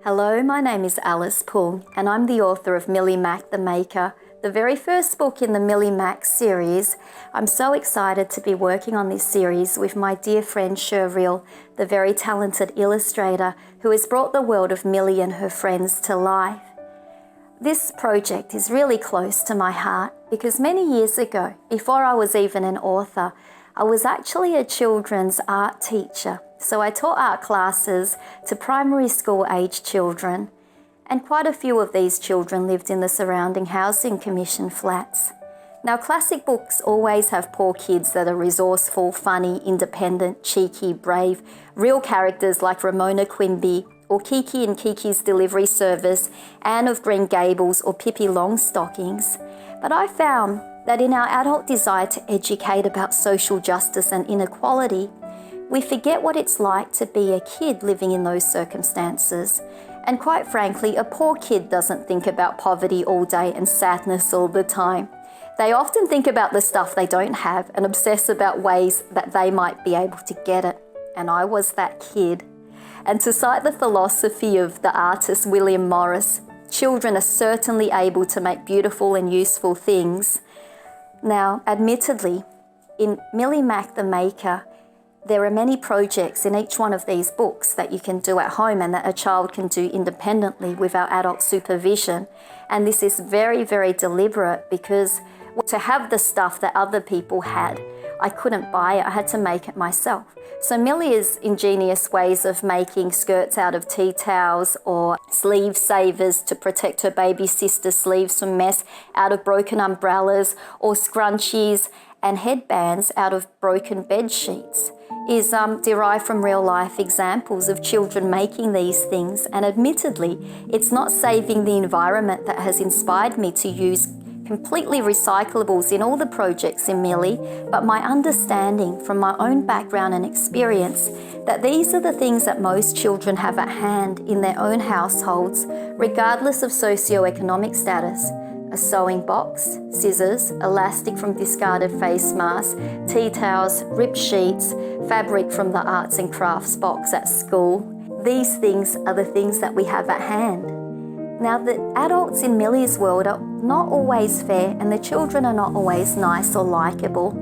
Hello, my name is Alice Pung, and I'm the author of Millie Mak the Maker, the very first book in the Millie Mak series. I'm so excited to be working on this series with my dear friend Sher, the very talented illustrator who has brought the world of Millie and her friends to life. This project is really close to my heart because many years ago, before I was even an author, I was actually a children's art teacher. So I taught art classes to primary school age children, and quite a few of these children lived in the surrounding housing commission flats. Now, classic books always have poor kids that are resourceful, funny, independent, cheeky, brave, real characters like Ramona Quimby or Kiki and Kiki's Delivery Service, Anne of Green Gables or Pippi Longstockings. But I found that in our adult desire to educate about social justice and inequality, we forget what it's like to be a kid living in those circumstances. And quite frankly, a poor kid doesn't think about poverty all day and sadness all the time. They often think about the stuff they don't have and obsess about ways that they might be able to get it. And I was that kid. And to cite the philosophy of the artist William Morris, children are certainly able to make beautiful and useful things. Now, admittedly, in Millie Mak the Maker, there are many projects in each one of these books that you can do at home and that a child can do independently without adult supervision. And this is very, very deliberate because to have the stuff that other people had, I couldn't buy it, I had to make it myself. So Millie's ingenious ways of making skirts out of tea towels or sleeve savers to protect her baby sister's sleeves from mess out of broken umbrellas or scrunchies and headbands out of broken bed sheets is derived from real life examples of children making these things. And admittedly, it's not saving the environment that has inspired me to use completely recyclables in all the projects in Millie, but my understanding from my own background and experience that these are the things that most children have at hand in their own households, regardless of socioeconomic status. A sewing box, scissors, elastic from discarded face masks, tea towels, ripped sheets, fabric from the arts and crafts box at school. These things are the things that we have at hand. Now, the adults in Millie's world are not always fair and the children are not always nice or likeable.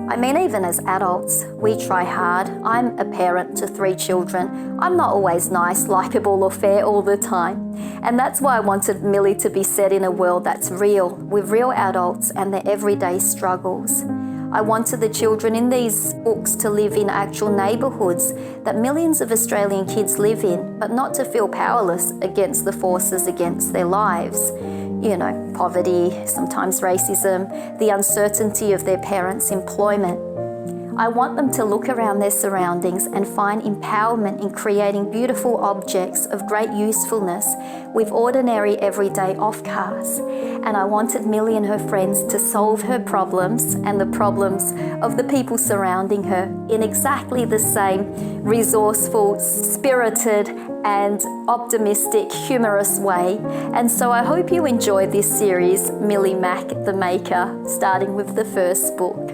I mean, even as adults, we try hard. I'm a parent to 3 children. I'm not always nice, likeable or fair all the time. And that's why I wanted Millie to be set in a world that's real, with real adults and their everyday struggles. I wanted the children in these books to live in actual neighbourhoods that millions of Australian kids live in, but not to feel powerless against the forces against their lives. You know, poverty, sometimes racism, the uncertainty of their parents' employment. I want them to look around their surroundings and find empowerment in creating beautiful objects of great usefulness with ordinary everyday offcasts. And I wanted Millie and her friends to solve her problems and the problems of the people surrounding her in exactly the same resourceful, spirited and optimistic, humorous way. And so I hope you enjoy this series, Millie Mak the Maker, starting with the first book.